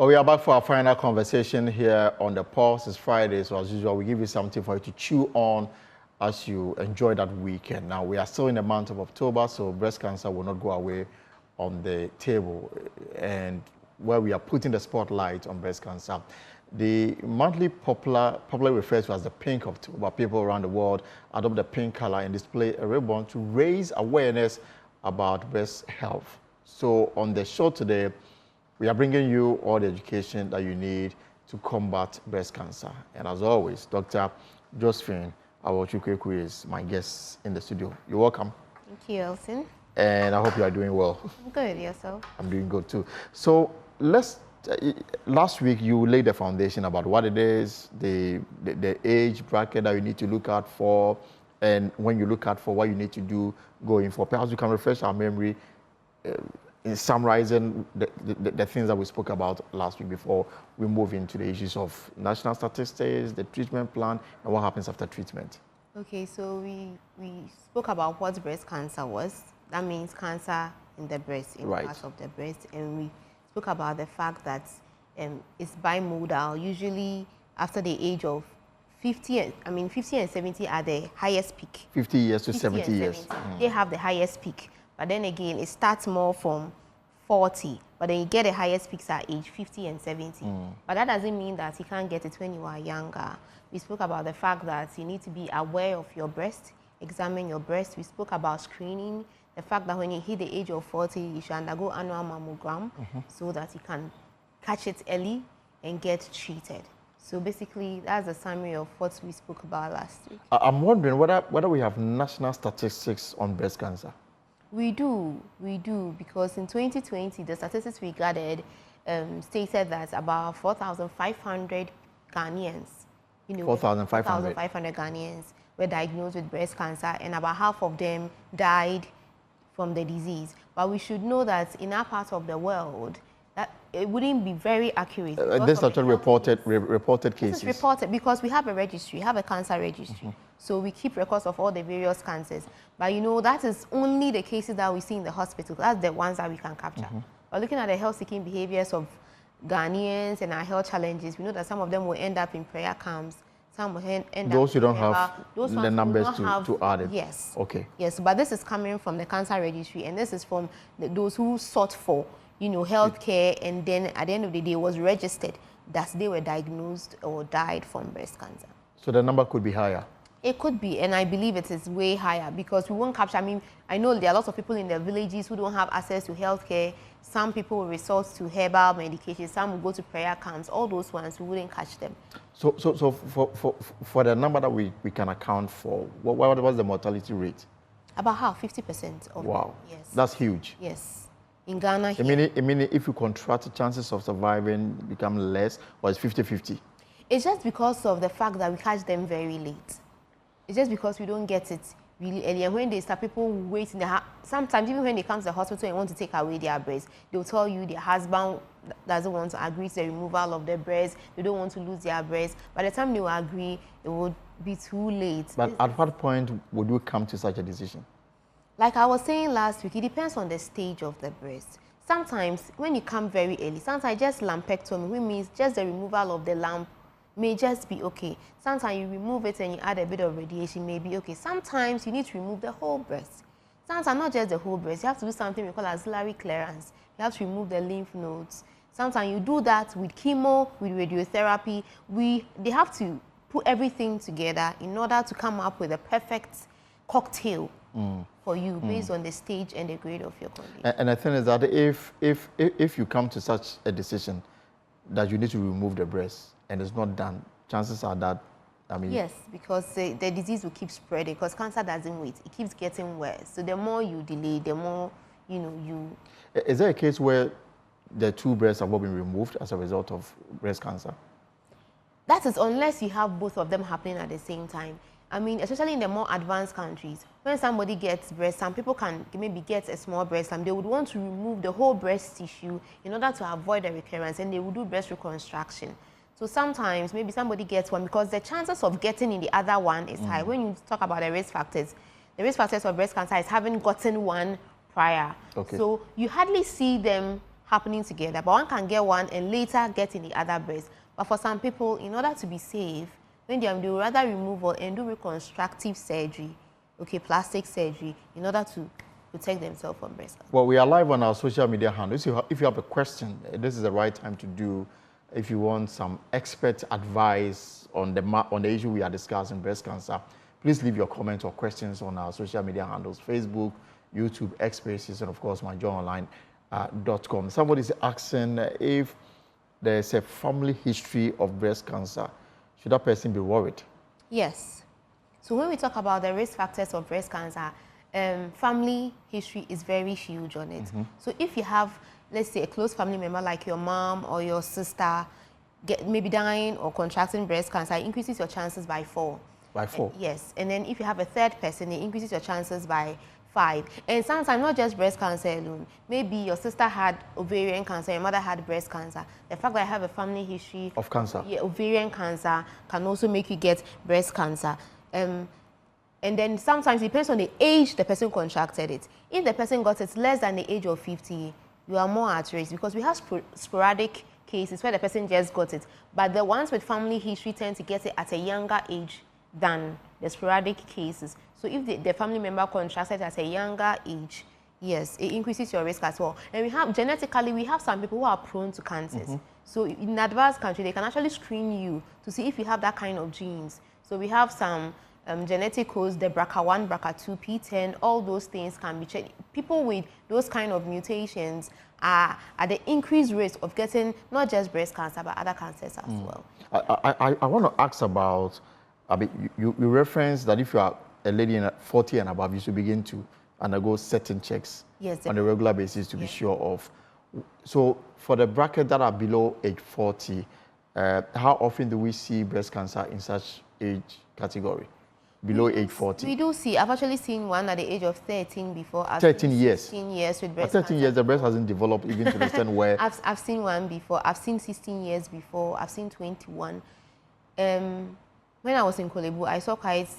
Well, we are back for our final conversation here on The Pulse. It's Friday, so as usual, we give you something for you to chew on as you enjoy that weekend. Now, we are still in the month of October, so breast cancer will not go away on the table, and where we are putting the spotlight on breast cancer. The monthly popularly referred to as the Pink October. People around the world adopt the pink color and display a ribbon to raise awareness about breast health. So on the show today, we are bringing you all the education that you need to combat breast cancer. And as always, Dr. Josephine Awochukwu is my guest in the studio. You're welcome. Thank you, Elson. And I hope you are doing well. I'm good, yourself? I'm doing good too. So last week you laid the foundation about what it is, the age bracket that you need to look out for, and when you look out for what you need to do going forward. Perhaps you can refresh our memory in summarizing the things that we spoke about last week before we move into the issues of national statistics, the treatment plan, and what happens after treatment. Okay, so we spoke about what breast cancer was. That means cancer in the breast, in parts of the breast. And we spoke about the fact that it's bimodal. Usually after the age of 50 and 70 are the highest peak. 50 years to 70 years. They have the highest peak. But then again, it starts more from 40, but then you get the highest peaks at age 50 and 70. But that doesn't mean that you can't get it when you are younger. We spoke about the fact that you need to be aware of your breast, examine your breast. We spoke about screening, the fact that when you hit the age of 40, you should undergo annual mammogram so that you can catch it early and get treated. So basically, that's a summary of what we spoke about last week. I'm wondering whether we have national statistics on breast cancer. We do, because in 2020, the statistics we gathered stated that about 4,500 Ghanaians, 4,500 Ghanaians were diagnosed with breast cancer, and about half of them died from the disease. But we should know that in our part of the world, that it wouldn't be very accurate. This is actually reported cases. This is reported because we have a registry, we have a cancer registry. So we keep records of all the various cancers. But that is only the cases that we see in the hospital. That's the ones that we can capture. But looking at the health-seeking behaviors of Ghanaians and our health challenges, we know that some of them will end up in prayer camps. Some will end up those you don't have the numbers to add it. Yes. Okay. Yes, but this is coming from the cancer registry, and this is from those who sought for health care, and then at the end of the day was registered that they were diagnosed or died from breast cancer. So the number could be higher? It could be, and I believe it is way higher because we won't capture. I know there are lots of people in the villages who don't have access to health care. Some people will resort to herbal medication. Some will go to prayer camps. All those ones, we wouldn't catch them. So for the number that we can account for, what was the mortality rate? About half, 50% of Wow. Them. Yes. That's huge. Yes. In Ghana, I mean, if you contract, the chances of surviving become less, or it's 50-50? It's just because of the fact that we catch them very late. It's just because we don't get it really early. And when they start, people wait in the sometimes even when they come to the hospital and want to take away their breast, they'll tell you their husband doesn't want to agree to the removal of their breast. They don't want to lose their breast. By the time they will agree, it would be too late. But at what point would you come to such a decision? Like I was saying last week, it depends on the stage of the breast. Sometimes when you come very early, sometimes just lumpectomy, which means just the removal of the lump, may just be okay. Sometimes you remove it and you add a bit of radiation, may be okay. Sometimes you need to remove the whole breast. Sometimes not just the whole breast. You have to do something we call axillary clearance. You have to remove the lymph nodes. Sometimes you do that with chemo, with radiotherapy. They have to put everything together in order to come up with a perfect cocktail for you based on the stage and the grade of your condition. And the thing is that if you come to such a decision that you need to remove the breast, and it's not done, chances are that, Yes, because the disease will keep spreading, because cancer doesn't wait. It keeps getting worse. So the more you delay, the more, you... Is there a case where the two breasts have all been removed as a result of breast cancer? That is unless you have both of them happening at the same time. Especially in the more advanced countries, when somebody gets breast, some people can maybe get a small breast lump. They would want to remove the whole breast tissue in order to avoid the recurrence, and they would do breast reconstruction. So sometimes maybe somebody gets one because the chances of getting in the other one is high. When you talk about the risk factors of breast cancer is having gotten one prior. Okay. So you hardly see them happening together, but one can get one and later get in the other breast. But for some people, in order to be safe, when they would rather remove and do reconstructive surgery, okay, plastic surgery, in order to protect themselves from breast cancer. Well, we are live on our social media handles. If you have a question, this is the right time to do. If you want some expert advice on the issue we are discussing, breast cancer, please leave your comments or questions on our social media handles: Facebook, YouTube, X Spaces, and of course, myjoyonline.com. Somebody's asking if there's a family history of breast cancer. Should that person be worried? Yes. So when we talk about the risk factors of breast cancer, family history is very huge on it. So if you have, let's say, a close family member like your mom or your sister maybe dying or contracting breast cancer, it increases your chances by 4. By 4? Yes. And then if you have a third person, it increases your chances by 5. And sometimes not just breast cancer alone. Maybe your sister had ovarian cancer, your mother had breast cancer. The fact that I have a family history of cancer, ovarian cancer, can also make you get breast cancer. And then sometimes it depends on the age the person contracted it. If the person got it less than the age of 50, you are more at risk, because we have sporadic cases where the person just got it. But the ones with family history tend to get it at a younger age than the sporadic cases. So if the family member contracted at a younger age, yes, it increases your risk as well. And genetically, we have some people who are prone to cancers. So in advanced country, they can actually screen you to see if you have that kind of genes. So we have some genetic codes, the BRCA1, BRCA2, PTEN, all those things can be checked. People with those kind of mutations are at the increased risk of getting not just breast cancer, but other cancers as well. I want to ask about, you referenced that if you are a lady in 40 and above, you should begin to undergo certain checks on a regular basis to be sure of. So for the bracket that are below age 40, how often do we see breast cancer in such age category? Below age 40? We do see. I've actually seen one at the age of 13 before. 13 years? 16 years with breast At 13 cancer. years, the breast hasn't developed even to the extent where... I've seen one before. I've seen 16 years before. I've seen 21. When I was in Kolebu, I saw quite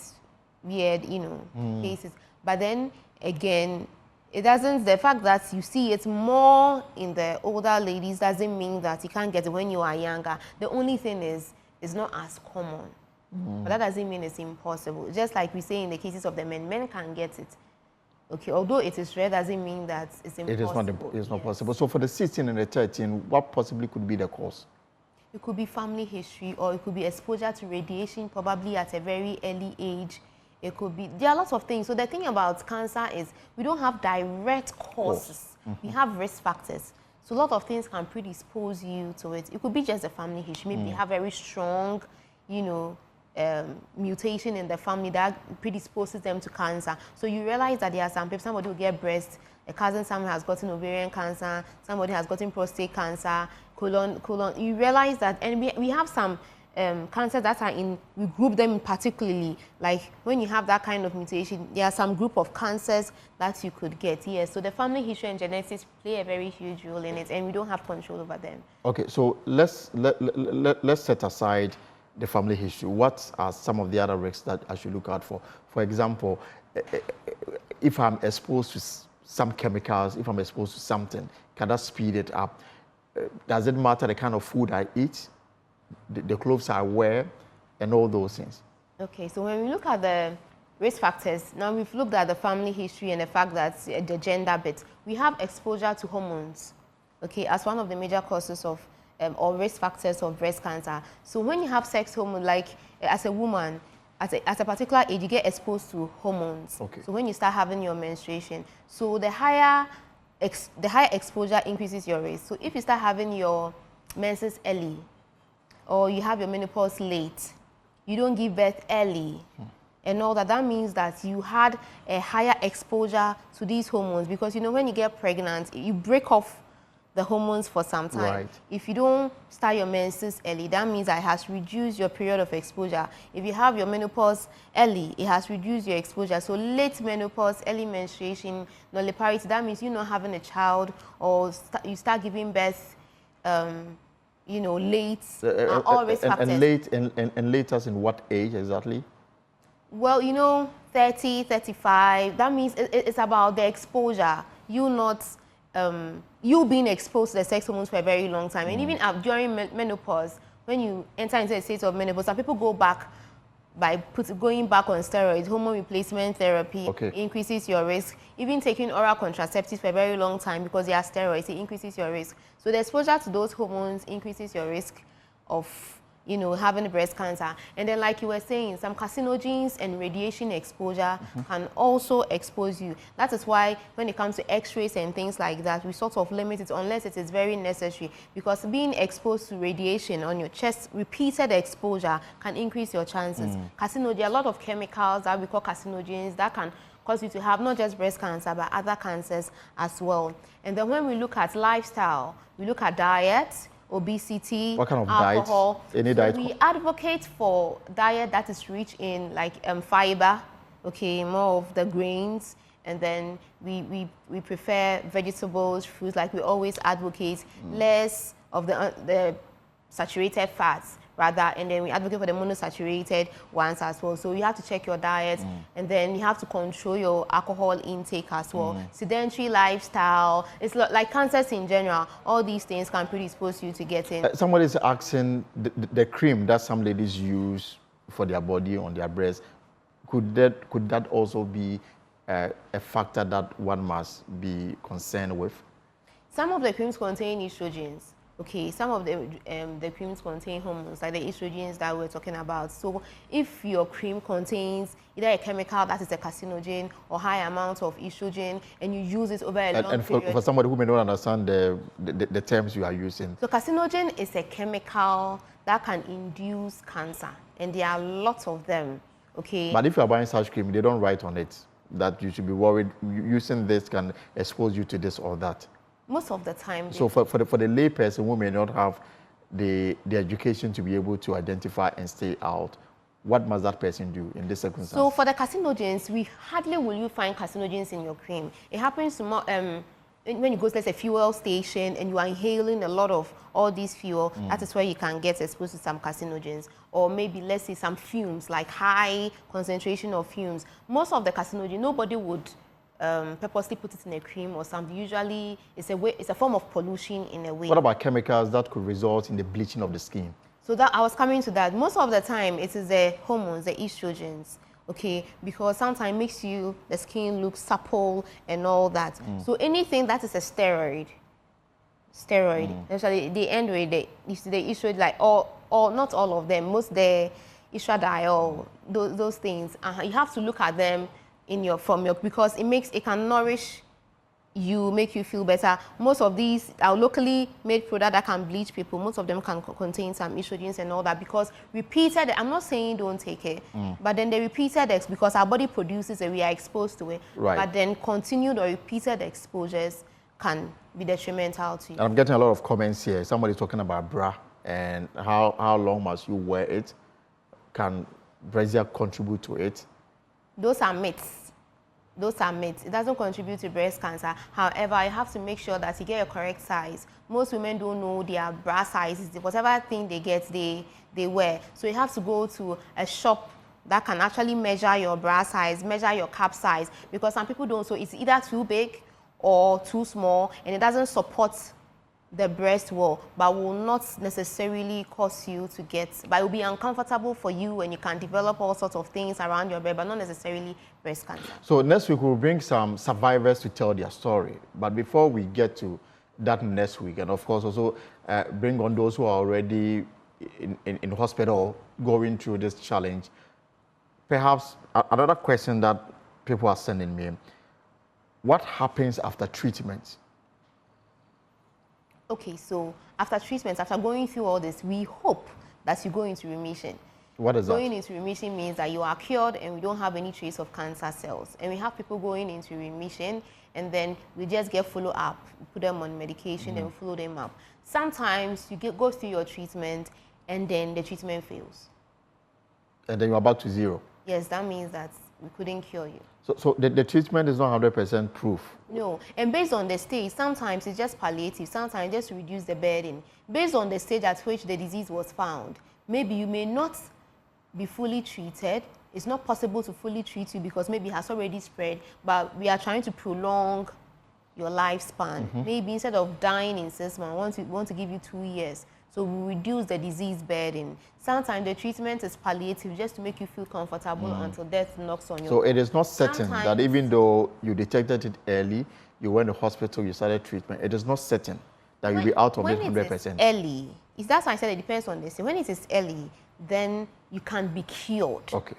weird, cases. But then, again, it doesn't, the fact that you see it more in the older ladies doesn't mean that you can't get it when you are younger. The only thing is, it's not as common. But that doesn't mean it's impossible. Just like we say in the cases of the men can get it. Okay, although it is rare, doesn't mean that it's impossible. It's not possible. So for the 16 and the 13, what possibly could be the cause? It could be family history, or it could be exposure to radiation, probably at a very early age. It could be, there are lots of things. So the thing about cancer is we don't have direct causes. We have risk factors. So a lot of things can predispose you to it. It could be just a family history. Maybe they have very strong, mutation in the family that predisposes them to cancer. So you realize that there are some people, somebody will get breast, a cousin, someone has gotten ovarian cancer, somebody has gotten prostate cancer, colon. You realize that, and we have some cancers that are in, we group them particularly, like when you have that kind of mutation, there are some group of cancers that you could get, yes. So the family history and genetics play a very huge role in it, and we don't have control over them. Okay, so let's set aside the family history. What are some of the other risks that I should look out for? For example, if I'm exposed to some chemicals, if I'm exposed to something, can that speed it up? Does it matter the kind of food I eat, the clothes I wear, and all those things? Okay, so when we look at the risk factors, now we've looked at the family history and the fact that the gender bit, we have exposure to hormones, okay, as one of the major causes of or risk factors of breast cancer. So when you have sex hormone, like as a woman, at a particular age, you get exposed to hormones. Okay. So when you start having your menstruation, so the higher exposure increases your risk. So if you start having your menses early, or you have your menopause late, you don't give birth early, and all that, that means that you had a higher exposure to these hormones, because when you get pregnant, you break off the hormones for some time. Right. If you don't start your menses early, that means that it has reduced your period of exposure. If you have your menopause early, it has reduced your exposure. So late menopause, early menstruation, nulliparity, that means you're not having a child, or you start giving birth, late, all risk factors. And late as in what age exactly? Well, 30, 35, that means it's about the exposure. You not you being exposed to the sex hormones for a very long time. And even during menopause, when you enter into a state of menopause, some people go back by going back on steroids. Hormone replacement therapy increases your risk. Even taking oral contraceptives for a very long time because they are steroids, it increases your risk. So the exposure to those hormones increases your risk of, you know, having breast cancer. And then, like you were saying, some carcinogens and radiation exposure can also expose you. That is why when it comes to x-rays and things like that, we sort of limit it unless it is very necessary, because being exposed to radiation on your chest, repeated exposure can increase your chances. Carcinogen, a lot of chemicals that we call carcinogens that can cause you to have not just breast cancer, but other cancers as well. And then when we look at lifestyle, we look at diet, obesity, what kind of alcohol. Diet? Any so diet? We advocate for diet that is rich in like fiber, okay, more of the grains, and then we prefer vegetables, fruits, like we always advocate, less of the saturated fats rather, and then we advocate for the monosaturated ones as well. So you have to check your diet, and then you have to control your alcohol intake as well. Sedentary lifestyle, it's like cancers in general. All these things can predispose you to getting. Somebody is asking the cream that some ladies use for their body on their breast. Could that also be a factor that one must be concerned with? Some of the creams contain estrogens. Okay, some of the creams contain hormones, like the estrogens that we're talking about. So if your cream contains either a chemical that is a carcinogen or high amount of estrogen, and you use it over a long period. And for somebody who may not understand the terms you are using. So carcinogen is a chemical that can induce cancer, and there are lots of them, okay? But if you are buying such cream, they don't write on it that you should be worried using this can expose you to this or that. Most of the time. So for the layperson who may not have the education to be able to identify and stay out, what must that person do in this circumstance? So for the carcinogens, we hardly will you find carcinogens in your cream. It happens to more, when you go to, let's say, a fuel station and you are inhaling a lot of all these fuel, that is where you can get exposed to some carcinogens. Or maybe, let's say, some fumes, like high concentration of fumes. Most of the carcinogen, nobody would purposely put it in a cream or something. Usually, it's a form of pollution in a way. What about chemicals that could result in the bleaching of the skin? So that I was coming to that. Most of the time, it is the hormones, the estrogens, okay? Because sometimes it makes the skin look supple and all that. So anything that is a steroid, actually they end with the estrogen, like all not all of them, most the estradiol, those things. You have to look at them from milk, because it can nourish you, make you feel better. Most of these are locally made products that can bleach people. Most of them can contain some estrogens and all that, because repeated, I'm not saying don't take it, but then the repeated because our body produces it, we are exposed to it. Right. But then continued or repeated exposures can be detrimental to you. And I'm getting a lot of comments here. Somebody talking about bra and how long must you wear it? Can brazier contribute to it? Those are myths. Those are myths. It doesn't contribute to breast cancer. However, you have to make sure that you get a correct size. Most women don't know their bra sizes. Whatever thing they get, they wear. So you have to go to a shop that can actually measure your bra size, measure your cap size, because some people don't. So it's either too big or too small, and it doesn't support the breast well, but will not necessarily cause you to but it will be uncomfortable for you, and you can develop all sorts of things around your breast, but not necessarily breast cancer. So next week we'll bring some survivors to tell their story. But before we get to that next week, and of course also bring on those who are already in hospital going through this challenge, perhaps another question that people are sending me, what happens after treatment? Okay, so after treatment, after going through all this, we hope that you go into remission. What is that? Going into remission means that you are cured and we don't have any trace of cancer cells. And we have people going into remission, and then we just get follow-up, put them on medication and follow them up. Sometimes you go through your treatment and then the treatment fails. And then you're back to zero? Yes, that means that we couldn't cure you. So the treatment is not 100% proof? No, and based on the stage, sometimes it's just palliative, sometimes just to reduce the burden. Based on the stage at which the disease was found, maybe you may not be fully treated. It's not possible to fully treat you because maybe it has already spread, but we are trying to prolong your lifespan. Maybe instead of dying in 6 months, we want to give you 2 years. So we reduce the disease burden. Sometimes the treatment is palliative just to make you feel comfortable until death knocks on your door. So it is not certain that even though you detected it early, you went to hospital, you started treatment, it is not certain that you'll be out of it 100%. When it is early, that's why I said it depends on this. When it is early, then you can be cured. Okay.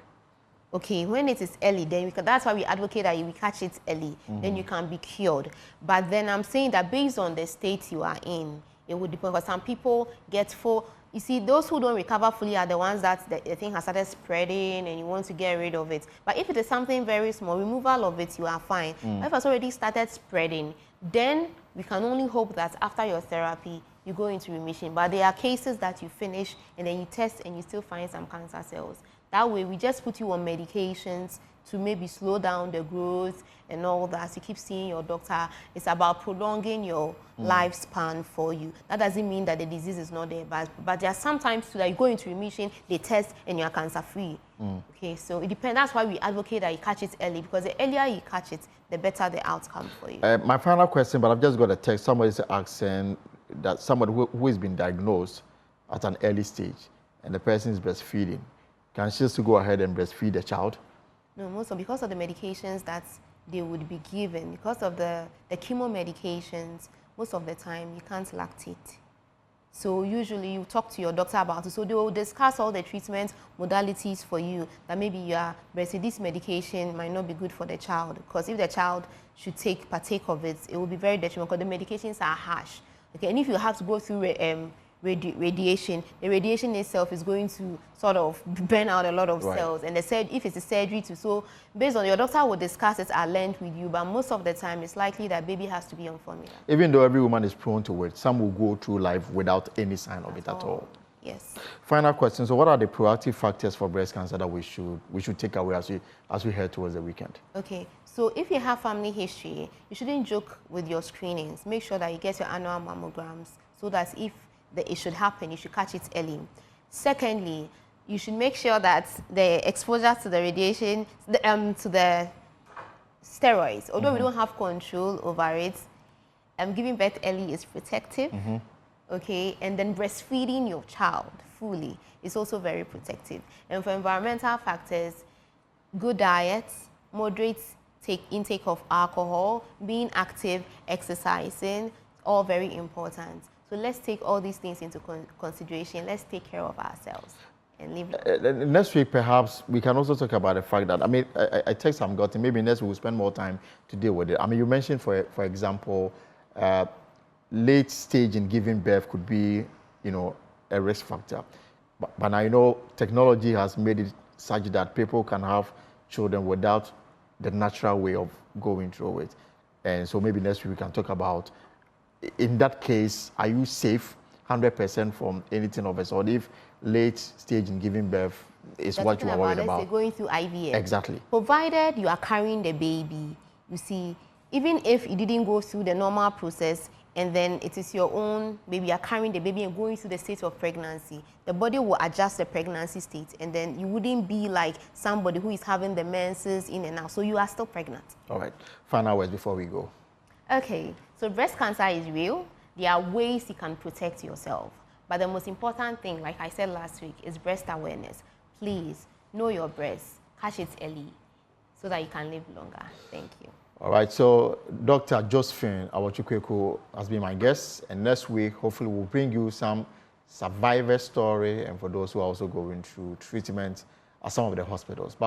Okay, when it is early, then that's why we advocate that you catch it early, then you can be cured. But then I'm saying that based on the state you are in, it would depend, because some people get full. You see, those who don't recover fully are the ones that the thing has started spreading and you want to get rid of it. But if it is something very small, removal of it, you are fine. But if it's already started spreading, then we can only hope that after your therapy, you go into remission. But there are cases that you finish and then you test and you still find some cancer cells. That way, we just put you on medications to maybe slow down the growth and all that. You keep seeing your doctor. It's about prolonging your lifespan for you. That doesn't mean that the disease is not there, but there are sometimes too that you go into remission, they test, and you are cancer-free. Okay, so it depends. That's why we advocate that you catch it early, because the earlier you catch it, the better the outcome for you. My final question, but I've just got a text. Somebody's asking that somebody who has been diagnosed at an early stage and the person is breastfeeding, can she still go ahead and breastfeed the child? No, because of the medications that they would be given, because of the chemo medications, most of the time you can't lactate. So usually you talk to your doctor about it. So they will discuss all the treatment modalities for you, that maybe you are breastfeeding, this medication might not be good for the child, because if the child should partake of it, it will be very detrimental, because the medications are harsh. Okay, and if you have to go through radiation, the radiation itself is going to sort of burn out a lot of cells, and if it's a surgery too, so based on your doctor will discuss it at length with you, but most of the time it's likely that baby has to be on formula. Even though every woman is prone to it, some will go through life without any sign of it at all. Yes. Final question. So what are the proactive factors for breast cancer that we should take away as we head towards the weekend? Okay. So if you have family history, you shouldn't joke with your screenings. Make sure that you get your annual mammograms, so that if it should happen, you should catch it early. Secondly, you should make sure that the exposure to the radiation, to the steroids, although we don't have control over it, giving birth early is protective. Okay, and then breastfeeding your child fully is also very protective. And for environmental factors, good diet, moderate intake of alcohol, being active, exercising, all very important. So let's take all these things into consideration. Let's take care of ourselves and live. Next week, perhaps, we can also talk about the fact that, I text some got maybe next week we'll spend more time to deal with it. You mentioned, for example, late stage in giving birth could be, a risk factor. But now, technology has made it such that people can have children without the natural way of going through it. And so maybe next week we can talk about, in that case, are you safe 100% from anything of us, or if late stage in giving birth is what you are worried about? Let's say going through IVF. Exactly. Provided you are carrying the baby, you see, even if you didn't go through the normal process, and then it is your own baby, you are carrying the baby and going through the state of pregnancy, the body will adjust the pregnancy state, and then you wouldn't be like somebody who is having the menses in and out. So you are still pregnant. All right. Final words before we go. Okay. So breast cancer is real. There are ways you can protect yourself. But the most important thing, like I said last week, is breast awareness. Please know your breast, catch it early, so that you can live longer. Thank you. All right, so Dr. Josephine Awachukweku has been my guest, and next week, hopefully, we'll bring you some survivor story, and for those who are also going through treatment at some of the hospitals.